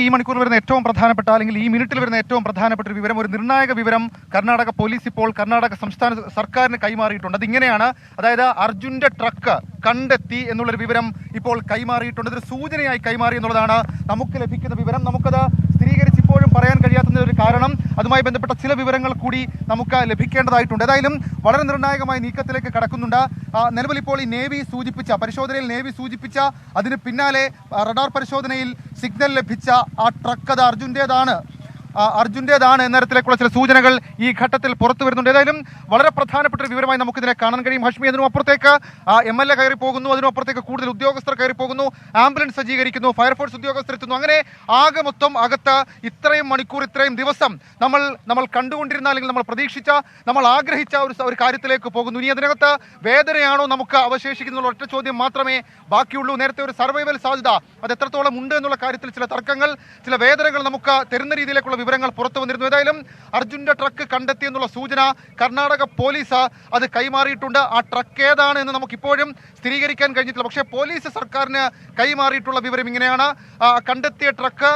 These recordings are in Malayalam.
ഈ മണിക്കൂറിൽ വരുന്ന ഏറ്റവും പ്രധാനപ്പെട്ട അല്ലെങ്കിൽ ഈ മിനിറ്റിൽ വരുന്ന ഏറ്റവും പ്രധാനപ്പെട്ട ഒരു വിവരം, ഒരു നിർണായക വിവരം കർണാടക പോലീസ് ഇപ്പോൾ കർണാടക സംസ്ഥാന സർക്കാരിന് കൈമാറിയിട്ടുണ്ട്. അതിങ്ങനെയാണ്, അതായത് അർജുന്റെ ട്രക്ക് കണ്ടെത്തി എന്നുള്ളൊരു വിവരം ഇപ്പോൾ കൈമാറിയിട്ടുണ്ട്. ഇതൊരു സൂചനയായി കൈമാറി എന്നുള്ളതാണ് നമുക്ക് ലഭിക്കുന്ന വിവരം. നമുക്കത് സ്ഥിരീകരിച്ച് ഇപ്പോഴും പറയാൻ കഴിയാത്ത ഒരു കാരണം അതുമായി ബന്ധപ്പെട്ട ചില വിവരങ്ങൾ കൂടി നമുക്ക് ലഭിക്കേണ്ടതായിട്ടുണ്ട്. ഏതായാലും വളരെ നിർണായകമായ നീക്കത്തിലേക്ക് കടക്കുന്നുണ്ട്. നിലവിൽ ഇപ്പോൾ ഈ നേവി സൂചിപ്പിച്ച പരിശോധനയിൽ നേവി സൂചിപ്പിച്ച അതിന് പിന്നാലെ റഡാർ പരിശോധനയിൽ സിഗ്നൽ ലഭിച്ച ആ ട്രക്ക് അത് അർജുന്റേതാണ് എന്ന തരത്തിലേക്കുള്ള ചില സൂചനകൾ ഈ ഘട്ടത്തിൽ പുറത്തു വരുന്നുണ്ട്. ഏതായാലും വളരെ പ്രധാനപ്പെട്ട ഒരു വിവരമായി നമുക്കിതിനെ കാണാൻ കഴിയും. ഹഷ്മി, അതിനും അപ്പുറത്തേക്ക് MLA കയറി പോകുന്നു, അതിനും അപ്പുറത്തേക്ക് കൂടുതൽ ഉദ്യോഗസ്ഥർ കയറി പോകുന്നു, ആംബുലൻസ് സജ്ജീകരിക്കുന്നു, ഫയർഫോഴ്സ് ഉദ്യോഗസ്ഥർ എത്തുന്നു. അങ്ങനെ ആകെ മൊത്തം അകത്ത് ഇത്രയും മണിക്കൂർ ഇത്രയും ദിവസം നമ്മൾ കണ്ടുകൊണ്ടിരുന്ന അല്ലെങ്കിൽ നമ്മൾ പ്രതീക്ഷിച്ച നമ്മൾ ആഗ്രഹിച്ച ഒരു കാര്യത്തിലേക്ക് പോകുന്നു. ഇനി അതിനകത്ത് വേദനയാണോ നമുക്ക് അവശേഷിക്കുന്നുള്ള ഒറ്റ ചോദ്യം മാത്രമേ ബാക്കിയുള്ളൂ. നേരത്തെ ഒരു സർവൈവൽ സാധ്യത അത് എത്രത്തോളം ഉണ്ട് എന്നുള്ള കാര്യത്തിൽ ചില തർക്കങ്ങൾ, ചില വേദനകൾ നമുക്ക് തരുന്ന രീതിയിലേക്കുള്ള വിവരങ്ങൾ പുറത്തു വന്നിരുന്നു. ഏതായാലും അർജുന്റെ ട്രക്ക് കണ്ടെത്തി എന്നുള്ള സൂചന കർണാടക പോലീസ് അത് കൈമാറിയിട്ടുണ്ട്. ആ ട്രക്ക് ഏതാണ് എന്ന് നമുക്കിപ്പോഴും സ്ഥിരീകരിക്കാൻ കഴിഞ്ഞിട്ടില്ല. പക്ഷേ പോലീസ് സർക്കാരിന് കൈമാറിയിട്ടുള്ള വിവരം ഇങ്ങനെയാണ്. കണ്ടെത്തിയ ട്രക്ക്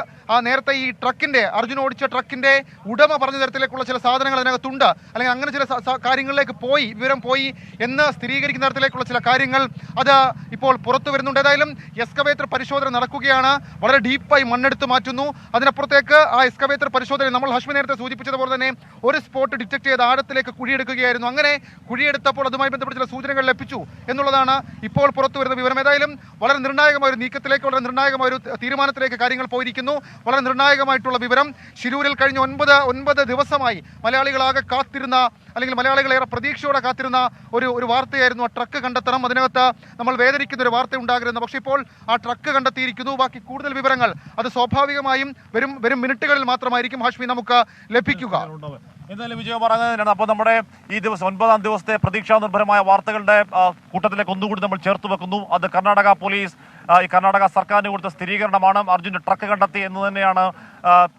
നേരത്തെ ഈ ട്രക്കിന്റെ അർജുൻ ഓടിച്ച ട്രക്കിന്റെ ഉടമ പറഞ്ഞ തരത്തിലേക്കുള്ള ചില സാധനങ്ങൾ അതിനകത്തുണ്ട്, അല്ലെങ്കിൽ അങ്ങനെ ചില കാര്യങ്ങളിലേക്ക് വിവരം പോയി എന്ന് സ്ഥിരീകരിക്കുന്ന തരത്തിലേക്കുള്ള ചില കാര്യങ്ങൾ അത് ഇപ്പോൾ പുറത്തു വരുന്നുണ്ട്. ഏതായാലും എക്സ്കവേറ്റർ പരിശോധന നടക്കുകയാണ്. വളരെ ഡീപ്പായി മണ്ണെടുത്ത് മാറ്റുന്നു. അതിനപ്പുറത്തേക്ക് ആ എക്സ്കവേറ്റർ പരിശോധന നമ്മൾ ഹഷ്മി നേരത്തെ സൂചിപ്പിച്ചതുപോലെ തന്നെ ഒരു സ്പോട്ട് ഡിറ്റക്ട് ചെയ്ത് ആഴത്തിലേക്ക് കുഴിയെടുക്കുകയായിരുന്നു. അങ്ങനെ കുഴിയെടുത്തപ്പോൾ അതുമായി ബന്ധപ്പെട്ട ചില സൂചനകൾ ലഭിച്ചു എന്നുള്ളതാണ് ഇപ്പോൾ പുറത്തു വരുന്ന വിവരം. ഏതായാലും വളരെ നിർണായകമായ ഒരു നീക്കത്തിലേക്ക്, വളരെ നിർണായകമായ ഒരു തീരുമാനത്തിലേക്ക് കാര്യങ്ങൾ പോയിരിക്കുന്നു. വളരെ നിർണായകമായിട്ടുള്ള വിവരം, ശിരൂരിൽ കഴിഞ്ഞ 9 ദിവസമായി മലയാളികളാകെ കാത്തിരുന്ന, അല്ലെങ്കിൽ മലയാളികളേറെ പ്രതീക്ഷയോടെ കാത്തിരുന്ന ഒരു വാർത്തയായിരുന്നു. ആ ട്രക്ക് കണ്ടെത്തണം, അതിനകത്ത് നമ്മൾ വേദനിക്കുന്ന ഒരു വാർത്ത ഉണ്ടാകരുന്നു. പക്ഷേ ഇപ്പോൾ ആ ട്രക്ക് കണ്ടെത്തിയിരിക്കുന്നു. ബാക്കി കൂടുതൽ വിവരങ്ങൾ അത് സ്വാഭാവികമായും വരും മിനിറ്റുകളിൽ മാത്രമായിരിക്കും ഹാഷ്മി നമുക്ക് ലഭിക്കുക. എന്തായാലും വിജയം പറഞ്ഞതിനാണ്. അപ്പോൾ നമ്മുടെ ഈ ദിവസം 9ാം ദിവസത്തെ പ്രതീക്ഷാ നിർഭരമായ വാർത്തകളുടെ കൂട്ടത്തിലേക്ക് ഒന്നുകൂടി നമ്മൾ ചേർത്ത് വെക്കുന്നു. അത് കർണാടക പോലീസ് ഈ കർണാടക സർക്കാരിന് കൊടുത്ത സ്ഥിരീകരണമാണ്. അർജുന്റെ ട്രക്ക് കണ്ടെത്തി എന്ന് തന്നെയാണ്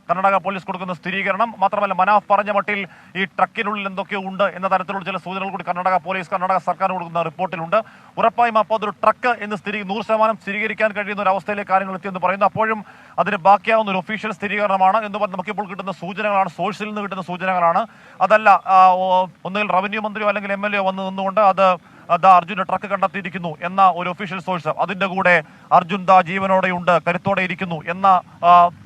കർണാടക പോലീസ് കൊടുക്കുന്ന സ്ഥിരീകരണം. മാത്രമല്ല, മനാഫ് പറഞ്ഞ മട്ടിൽ ഈ ട്രക്കിനുള്ളിൽ എന്തൊക്കെയോ ഉണ്ട് എന്ന തരത്തിലുള്ള ചില സൂചനകൾ കൂടി കർണാടക പോലീസ് കർണാടക സർക്കാരിന് കൊടുക്കുന്ന റിപ്പോർട്ടിലുണ്ട്. ഉറപ്പായും അപ്പോൾ അതൊരു ട്രക്ക് എന്ന് 100% സ്ഥിരീകരിക്കാൻ കഴിയുന്ന ഒരു അവസ്ഥയിലേക്ക് കാര്യങ്ങൾ എത്തിയെന്ന് പറയുന്നു. അപ്പോഴും അതിന് ബാക്കിയാവുന്ന ഒരു ഒഫീഷ്യൽ സ്ഥിരീകരണമാണ് എന്ന് പറഞ്ഞ് നമുക്കിപ്പോൾ കിട്ടുന്ന സൂചനകളാണ്, സോഴ്സിൽ നിന്ന് കിട്ടുന്ന സൂചനകളാണ്. അതല്ല ഒന്നുകിൽ റവന്യൂ മന്ത്രിയോ അല്ലെങ്കിൽ MLA വന്ന് നിന്നുകൊണ്ട് അർജുന്റെ ട്രക്ക് കണ്ടെത്തിയിരിക്കുന്നു എന്ന ഒരു ഒഫീഷ്യൽ സോഴ്സ്, അതിന്റെ കൂടെ അർജുൻ ജീവനോടെയുണ്ട്, കരുത്തോടെ ഇരിക്കുന്നു എന്ന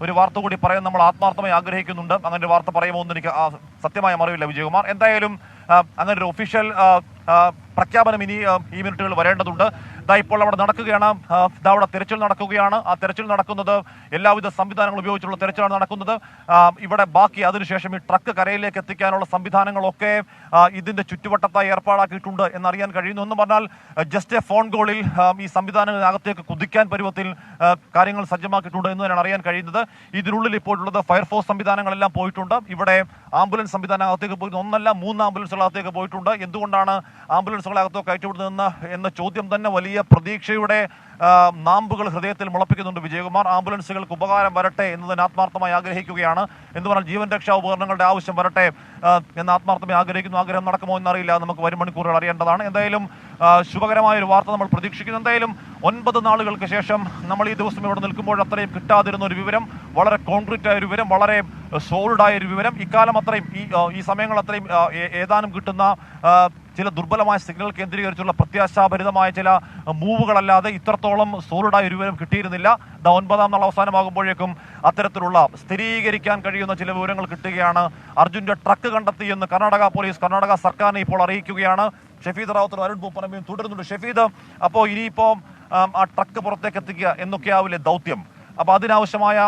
ഒരു വാർത്ത കൂടി പറയാൻ നമ്മൾ ആത്മാർത്ഥമായി ആഗ്രഹിക്കുന്നുണ്ട്. അങ്ങനെ ഒരു വാർത്ത പറയുമോ എന്ന് എനിക്ക് സത്യമായി അറിവില്ല വിജയകുമാർ. എന്തായാലും അങ്ങനെ ഒരു ഒഫീഷ്യൽ പ്രഖ്യാപനം ഇനി ഈ മിനിറ്റുകൾ വരേണ്ടതുണ്ട്. ഇപ്പോൾ അവിടെ നടക്കുകയാണ്, അവിടെ തെരച്ചിൽ നടക്കുകയാണ്. ആ തെരച്ചിൽ നടക്കുന്നത് എല്ലാവിധ സംവിധാനങ്ങൾ ഉപയോഗിച്ചുള്ള തെരച്ചിലാണ് നടക്കുന്നത്. ഇവിടെ ബാക്കി അതിനുശേഷം ഈ ട്രക്ക് കരയിലേക്ക് എത്തിക്കാനുള്ള സംവിധാനങ്ങളൊക്കെ ഇതിന്റെ ചുറ്റുവട്ടത്തായി ഏർപ്പാടാക്കിയിട്ടുണ്ട് എന്നറിയാൻ കഴിയുന്നു. എന്ന് പറഞ്ഞാൽ ജസ്റ്റ് എ ഫോൺ കോളിൽ ഈ സംവിധാനത്തിനകത്തേക്ക് കുതിക്കാൻ പരുവത്തിൽ കാര്യങ്ങൾ സജ്ജമാക്കിയിട്ടുണ്ട് എന്ന് തന്നെയാണ് അറിയാൻ കഴിയുന്നത്. ഇതിനുള്ളിൽ ഇപ്പോഴുള്ളത് ഫയർഫോഴ്സ് സംവിധാനങ്ങളെല്ലാം പോയിട്ടുണ്ട്. ഇവിടെ ആംബുലൻസ് സംവിധാനം അകത്തേക്ക് പോയി 1 അല്ല 3 ആംബുലൻസുകളകത്തേക്ക് പോയിട്ടുണ്ട്. എന്തുകൊണ്ടാണ് ആംബുലൻസുകളകത്തേക്ക് കയറ്റിവിടുന്നതെന്ന എന്ന ചോദ്യം തന്നെ വലിയ പ്രതീക്ഷയുടെ നാമ്പുകൾ ഹൃദയത്തിൽ മുളപ്പിക്കുന്നുണ്ട് വിജയകുമാർ. ആംബുലൻസുകൾക്ക് ഉപകാരം വരട്ടെ എന്നതിന് ആത്മാർത്ഥമായി ആഗ്രഹിക്കുകയാണ്. എന്ന് പറഞ്ഞാൽ ജീവൻ രക്ഷാ ഉപകരണങ്ങളുടെ ആവശ്യം വരട്ടെ എന്ന് ആത്മാർത്ഥമായി ആഗ്രഹിക്കുന്നു. ആഗ്രഹം നടക്കുമോ എന്നറിയില്ല, നമുക്ക് വരും മണിക്കൂറുകൾ അറിയേണ്ടതാണ്. എന്തായാലും ശുഭകരമായ ഒരു വാർത്ത നമ്മൾ പ്രതീക്ഷിക്കുന്നു. എന്തായാലും 9 നാളുകൾക്ക് ശേഷം നമ്മൾ ഈ ദിവസം ഇവിടെ നിൽക്കുമ്പോൾ അത്രയും കിട്ടാതിരുന്ന ഒരു വിവരം, വളരെ കോൺക്രീറ്റ് ആയ ഒരു വിവരം, വളരെ സോളിഡായ ഒരു വിവരം, ഇക്കാലം അത്രയും ഈ സമയങ്ങൾ അത്രയും ഏതാനും കിട്ടുന്ന ചില ദുർബലമായ സിഗ്നൽ കേന്ദ്രീകരിച്ചുള്ള പ്രത്യാശാഭരിതമായ ചില മൂവുകളല്ലാതെ ഇത്രത്തോളം സോളിഡായ ഒരു വിവരം കിട്ടിയിരുന്നില്ല. 9ാം നാൾ അവസാനമാകുമ്പോഴേക്കും അത്തരത്തിലുള്ള സ്ഥിരീകരിക്കാൻ കഴിയുന്ന ചില വിവരങ്ങൾ കിട്ടുകയാണ്. അർജുന്റെ ട്രക്ക് കണ്ടെത്തിയെന്ന് കർണാടക പോലീസ് കർണാടക സർക്കാരിനെ ഇപ്പോൾ അറിയിക്കുകയാണ്. ഷഫീദ് റാവത്തും അരുൺ പൂപ്പനമ്മയും തുടരുന്നുണ്ട്. ഷഫീദ്, അപ്പോൾ ഇനിയിപ്പോൾ ആ ട്രക്ക് പുറത്തേക്ക് എത്തിക്കുക എന്നൊക്കെയാവില്ലേ ദൗത്യം? അപ്പോൾ അതിനാവശ്യമായ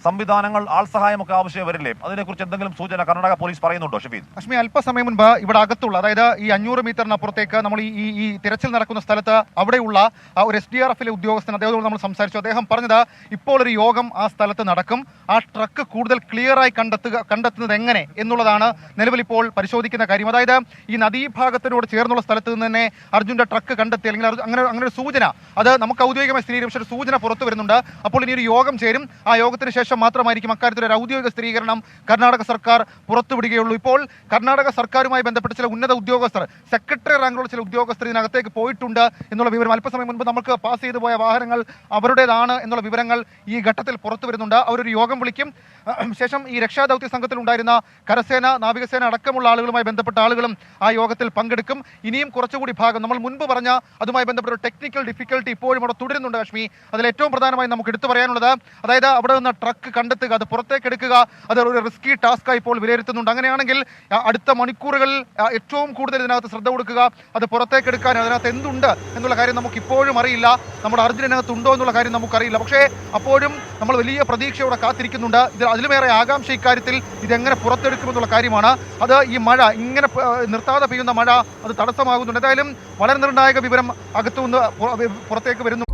സംവിധാനങ്ങൾ, ആൾസഹായമൊക്കെ ആവശ്യം വരില്ലേ? അതിനെക്കുറിച്ച് എന്തെങ്കിലും സൂചന കർണാടക പോലീസ് പറയുന്നുണ്ടോ ഷഫീദ്? അശ്മി, അല്പസമയം മുൻപ് ഇവിടെ അകത്തുള്ള, അതായത് ഈ 500 മീറ്ററിനപ്പുറത്തേക്ക് നമ്മൾ ഈ തിരച്ചിൽ നടക്കുന്ന സ്ഥലത്ത് അവിടെയുള്ള ഒരു SDRFലെ ഉദ്യോഗസ്ഥൻ, അദ്ദേഹത്തോട് നമ്മൾ സംസാരിച്ചു. അദ്ദേഹം പറഞ്ഞത് ഇപ്പോൾ ഒരു യോഗം ആ സ്ഥലത്ത് നടക്കും. ആ ട്രക്ക് കൂടുതൽ ക്ലിയറായി കണ്ടെത്തുന്നത് എങ്ങനെ എന്നുള്ളതാണ് നിലവിൽ ഇപ്പോൾ പരിശോധിക്കുന്ന കാര്യം. അതായത് ഈ നദീഭാഗത്തിനോട് ചേർന്നുള്ള സ്ഥലത്ത് നിന്ന് തന്നെ അർജുന്റെ ട്രക്ക് കണ്ടെത്തി, അല്ലെങ്കിൽ അങ്ങനെ ഒരു സൂചന, അത് നമുക്ക് ഔദ്യോഗികമായി സ്ഥിരീകരിച്ച ഒരു സൂചന പുറത്തു വരുന്നുണ്ട്. അപ്പോൾ ഇനി ഒരു യോഗം ചേരും. ആ യോഗത്തിന് ശേഷം ശേഷം മാത്രമായിരിക്കും അക്കാര്യത്തിൽ ഒരു ഔദ്യോഗിക സ്ഥിരീകരണം കർണാടക സർക്കാർ പുറത്തുവിടുകയുള്ളൂ. ഇപ്പോൾ കർണാടക സർക്കാരുമായി ബന്ധപ്പെട്ട് ചില ഉന്നത ഉദ്യോഗസ്ഥർ, സെക്രട്ടറി റാങ്കിലുള്ള ചില ഉദ്യോഗസ്ഥർ ഇതിനകത്തേക്ക് പോയിട്ടുണ്ട് എന്നുള്ള വിവരം അല്പസമയം മുൻപ് നമുക്ക് പാസ് ചെയ്തു പോയ വാഹനങ്ങൾ അവരുടേതാണ് എന്നുള്ള വിവരങ്ങൾ ഈ ഘട്ടത്തിൽ പുറത്തു വരുന്നുണ്ട്. അവരൊരു യോഗം വിളിക്കും. ശേഷം ഈ രക്ഷാദൗത്യ സംഘത്തിൽ ഉണ്ടായിരുന്ന കരസേന, നാവികസേന അടക്കമുള്ള ആളുകളുമായി ബന്ധപ്പെട്ട ആളുകളും ആ യോഗത്തിൽ പങ്കെടുക്കും. ഇനിയും കുറച്ചുകൂടി ഭാഗം നമ്മൾ മുൻപ് പറഞ്ഞ അതുമായി ബന്ധപ്പെട്ട ഒരു ടെക്നിക്കൽ ഡിഫിക്കൽട്ടി ഇപ്പോഴും അവിടെ തുടരുന്നുണ്ട് കാശ്മി. അതിൽ ഏറ്റവും പ്രധാനമായി നമുക്ക് എടുത്തു പറയാനുള്ളത്, അതായത് അവിടെ നിന്ന് ട്രക്ക് കണ്ടെത്തുക, അത് പുറത്തേക്ക് എടുക്കുക, അത് ഒരു റിസ്കി ടാസ്കായി ഇപ്പോൾ വിലയിരുത്തുന്നുണ്ട്. അങ്ങനെയാണെങ്കിൽ അടുത്ത മണിക്കൂറുകളിൽ ഏറ്റവും കൂടുതൽ ഇതിനകത്ത് ശ്രദ്ധ കൊടുക്കുക, അത് പുറത്തേക്ക് എടുക്കാൻ. അതിനകത്ത് എന്തുണ്ട് എന്നുള്ള കാര്യം നമുക്ക് ഇപ്പോഴും അറിയില്ല. നമ്മുടെ അർജുനകത്ത് ഉണ്ടോ എന്നുള്ള കാര്യം നമുക്കറിയില്ല. പക്ഷേ അപ്പോഴും നമ്മൾ വലിയ പ്രതീക്ഷയോടെ കാത്തിരിക്കുന്നുണ്ട്. അതിലുമേറെ ആകാംക്ഷ ഇക്കാര്യത്തിൽ ഇതെങ്ങനെ പുറത്തെടുക്കുമെന്നുള്ള കാര്യമാണ്. അത് ഈ മഴ ഇങ്ങനെ നിർത്താതെ പെയ്യുന്ന മഴ അത് തടസ്സമാകുന്നുണ്ട്. എന്തായാലും വളരെ നിർണായക വിവരം അകത്തുനിന്ന് പുറത്തേക്ക് വരുന്നു.